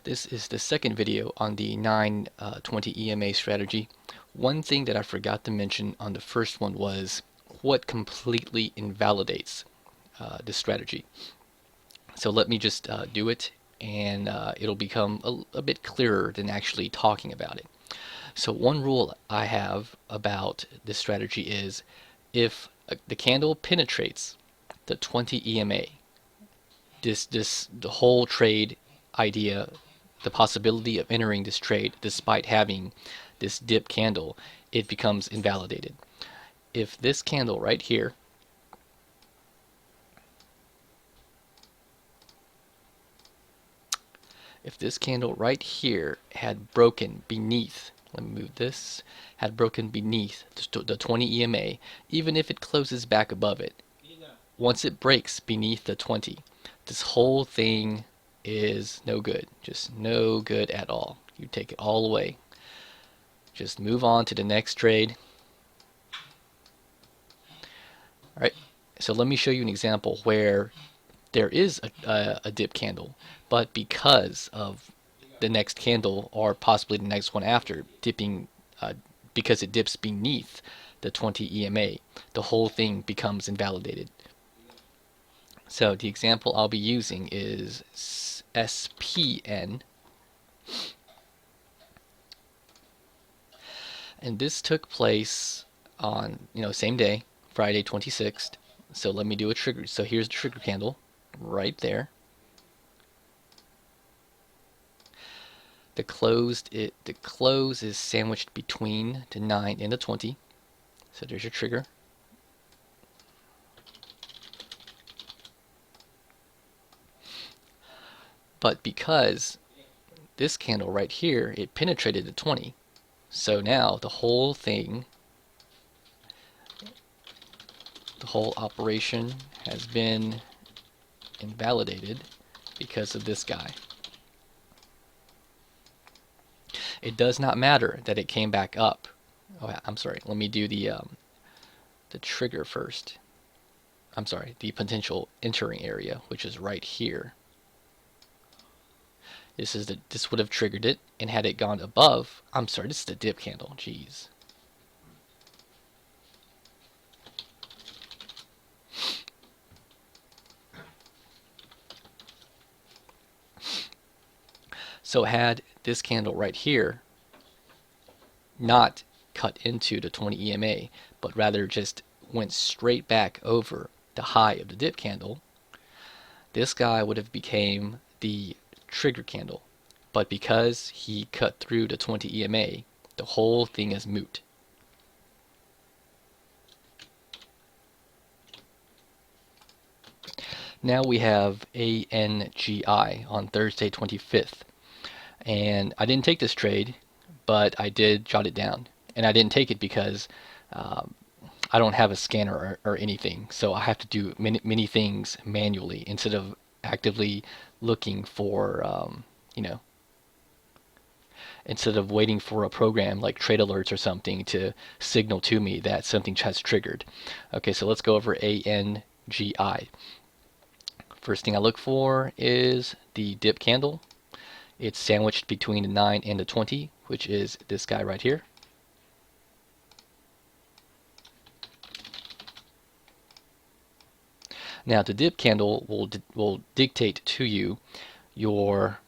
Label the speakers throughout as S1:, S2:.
S1: This is the second video on the 920 EMA strategy. One thing that I forgot to mention on the first one was what completely invalidates this strategy. So let me just do it, and it'll become a bit clearer than actually talking about it. So one rule I have about this strategy is if the candle penetrates the 20 EMA, the whole trade idea, the possibility of entering this trade despite having this dip candle, it becomes invalidated. If this candle right here had broken beneath, let me move this, had broken beneath the 20 EMA, even if it closes back above it, once it breaks beneath the 20, this whole thing is no good. Just no good at all. You take it all away. Just move on to the next trade. Alright, so let me show you an example where there is a dip candle, but because of the next candle, or possibly the next one after, dipping, because it dips beneath the 20 EMA, the whole thing becomes invalidated. So the example I'll be using is SPN. And this took place on, same day, Friday 26th. So let me do a trigger. So here's the trigger candle right there. The close is sandwiched between the 9 and the 20. So there's your trigger. But because this candle right here, it penetrated the 20, so now the whole thing, the whole operation has been invalidated because of this guy. It does not matter that it came back up. Oh, I'm sorry. Let me do the trigger first. I'm sorry, the potential entering area, which is right here. This would have triggered it, and had it gone above, I'm sorry, this is the dip candle, jeez. So had this candle right here not cut into the 20 EMA, but rather just went straight back over the high of the dip candle, this guy would have became the trigger candle. But because he cut through the 20 EMA, the whole thing is moot. Now we have ANGI on Thursday 25th. And I didn't take this trade, but I did jot it down. And I didn't take it because I don't have a scanner or anything, so I have to do many things manually instead of actively looking for, instead of waiting for a program like Trade Alerts or something to signal to me that something has triggered. Okay, so let's go over ANGI. First thing I look for is the dip candle. It's sandwiched between the 9 and the 20, which is this guy right here. Now the dip candle will dictate to you your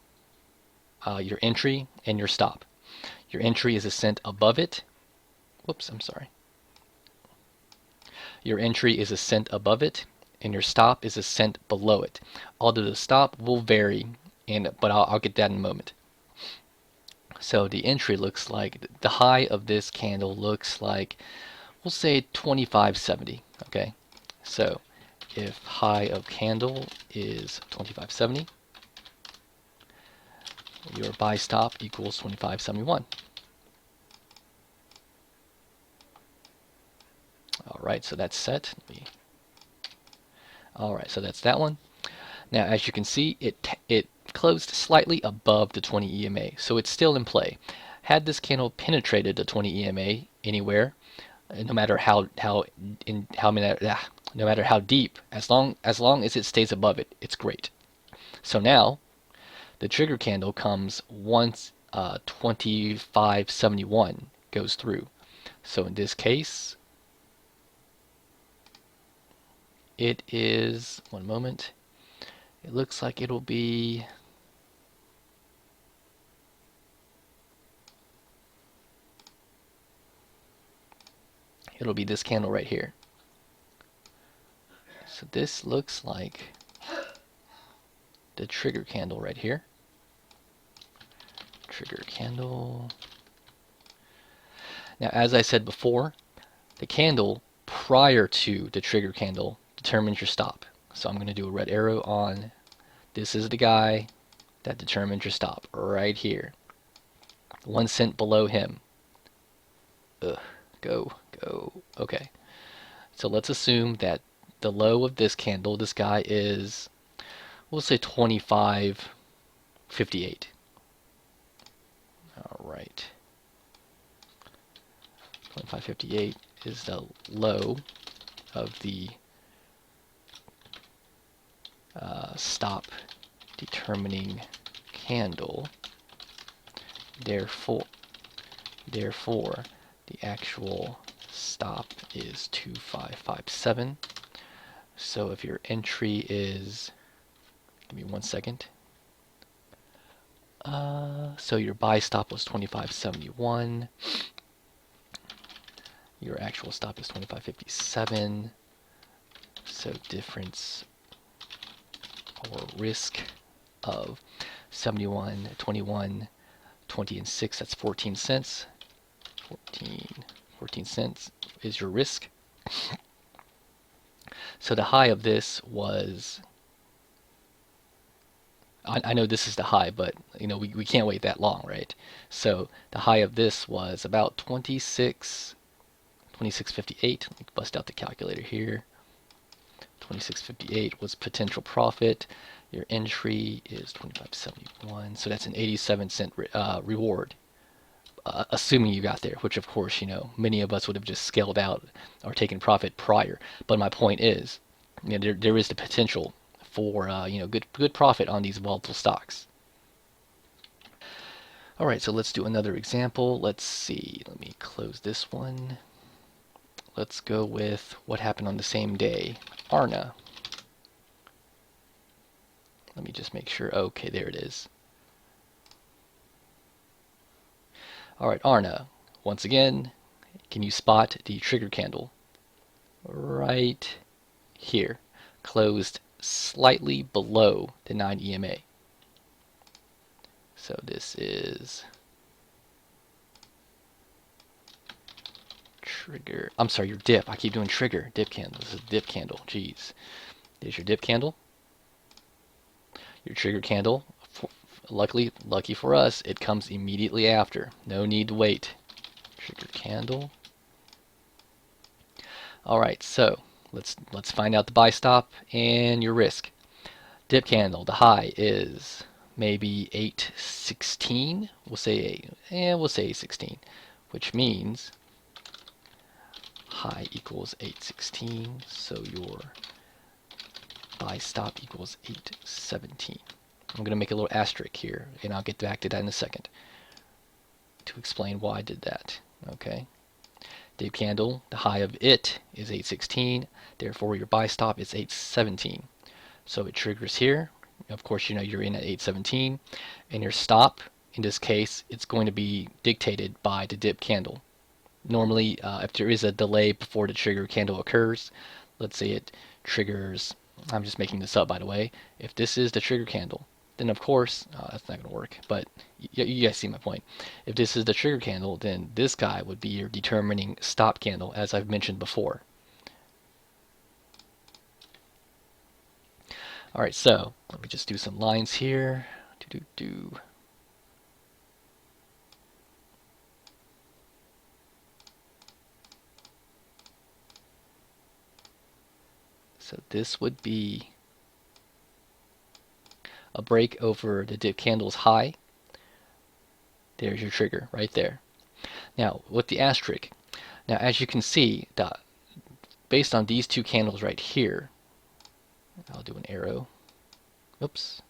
S1: entry and your stop. Your entry is a cent above it. Whoops, I'm sorry. Your entry is a cent above it, and your stop is a cent below it. Although the stop will vary, but I'll get that in a moment. So the entry looks like, the high of this candle looks like, we'll say 25.70. Okay, so if high of candle is 25.70, your buy stop equals 25.71. Alright, so that's set. Alright, so that's that one. Now as you can see, it closed slightly above the 20 EMA, so it's still in play. Had this candle penetrated the 20 EMA anywhere, no matter how no matter how deep, as long as it stays above it, it's great. So now The trigger candle comes once 2571 goes through. So in this case, it is, one moment, it looks like it'll be this candle right here. So this looks like the trigger candle right here. Trigger candle. Now, as I said before, the candle prior to the trigger candle determines your stop. So I'm going to do a red arrow on, this is the guy that determines your stop right here. 1 cent below him. Ugh, go. Okay. So let's assume that the low of this candle, this guy is, we'll say 25.58. All right. 25.58 is the low of the stop determining candle. Therefore, the actual stop is 2557. So if your entry is, give me 1 second. So your buy stop was 2571. Your actual stop is 2557. So difference or risk of 71, 21, 20, and 6, that's 14 cents. 14 cents is your risk. So the high of this was, I know this is the high, but you know we can't wait that long, right? So the high of this was about 26.58. Let me bust out the calculator here. 26.58 was potential profit. Your entry is 25.71, so that's an 87-cent reward, assuming you got there. Which, of course, you know, many of us would have just scaled out or taken profit prior. But my point is, you know, there is the potential for you know, good profit on these volatile stocks. All right, so let's do another example. Let's see. Let me close this one. Let's go with what happened on the same day. ARNA. Let me just make sure. Okay, there it is. All right, ARNA. Once again, can you spot the trigger candle? Right here. Closed slightly below the 9 EMA. So this is trigger. I'm sorry, your dip. I keep doing trigger. Dip candle. This is a dip candle. Jeez. There's your dip candle. Your trigger candle. Lucky for us, it comes immediately after. No need to wait. Trigger candle. All right, so let's find out the buy stop and your risk. Dip candle. The high is maybe 816. We'll say 816, which means high equals 816. So your buy stop equals 817. I'm going to make a little asterisk here, and I'll get back to that in a second to explain why I did that. Okay. Dip candle, the high of it is 816. Therefore, your buy stop is 817. So it triggers here. Of course, you know you're in at 817, and your stop, in this case, it's going to be dictated by the dip candle. Normally, if there is a delay before the trigger candle occurs, let's say it triggers, I'm just making this up by the way, if this is the trigger candle, then of course, that's not going to work, but you guys see my point. If this is the trigger candle, then this guy would be your determining stop candle, as I've mentioned before. All right, so let me just do some lines here. So this would be a break over the dip candle's high. There's your trigger right there. Now, with the asterisk, now as you can see, based on these two candles right here, I'll do an arrow. Oops.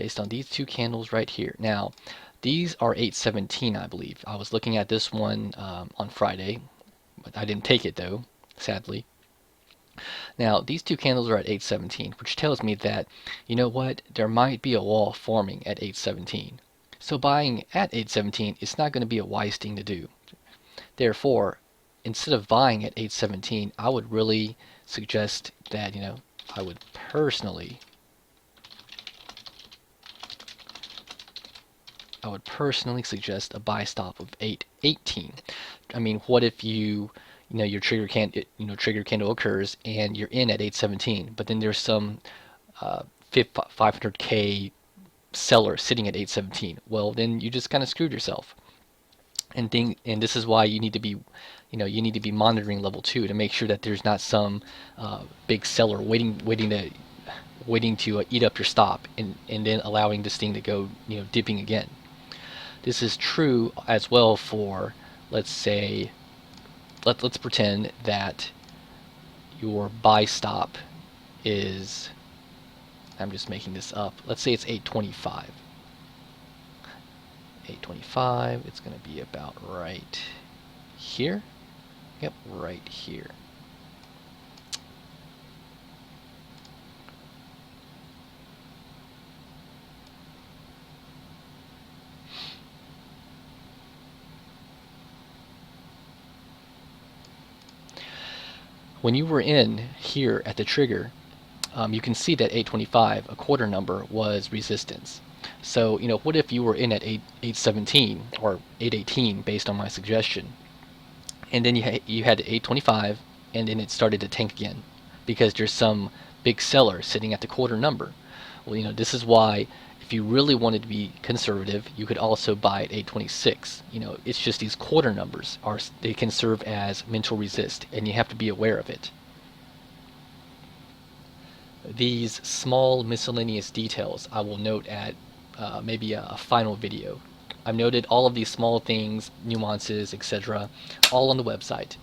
S1: based on these two candles right here. Now, these are 817, I believe. I was looking at this one on Friday, but I didn't take it though, sadly. Now, these two candles are at 817, which tells me that, you know what, there might be a wall forming at 817. So buying at 817 is not going to be a wise thing to do. Therefore, instead of buying at 817, I would really suggest that, I would personally suggest a buy stop of 818. I mean, what if your trigger candle occurs and you're in at 817, but then there's some 500k seller sitting at 817. Well, then you just kind of screwed yourself. And this is why you need to be monitoring level 2 to make sure that there's not some big seller waiting to eat up your stop and then allowing this thing to go dipping again. This is true as well for, let's say, let's pretend that your buy stop is, I'm just making this up, let's say it's 825. 825, it's going to be about right here. Yep, right here. When you were in here at the trigger, you can see that 825, a quarter number, was resistance. So, what if you were in at 817 or 818 based on my suggestion, and then you had 825, and then it started to tank again because there's some big seller sitting at the quarter number. Well, this is why if you really wanted to be conservative, you could also buy at 826. It's just these quarter numbers they can serve as mental resist, and you have to be aware of it. These small miscellaneous details I will note at maybe a final video. I've noted all of these small things, nuances, etc., all on the website.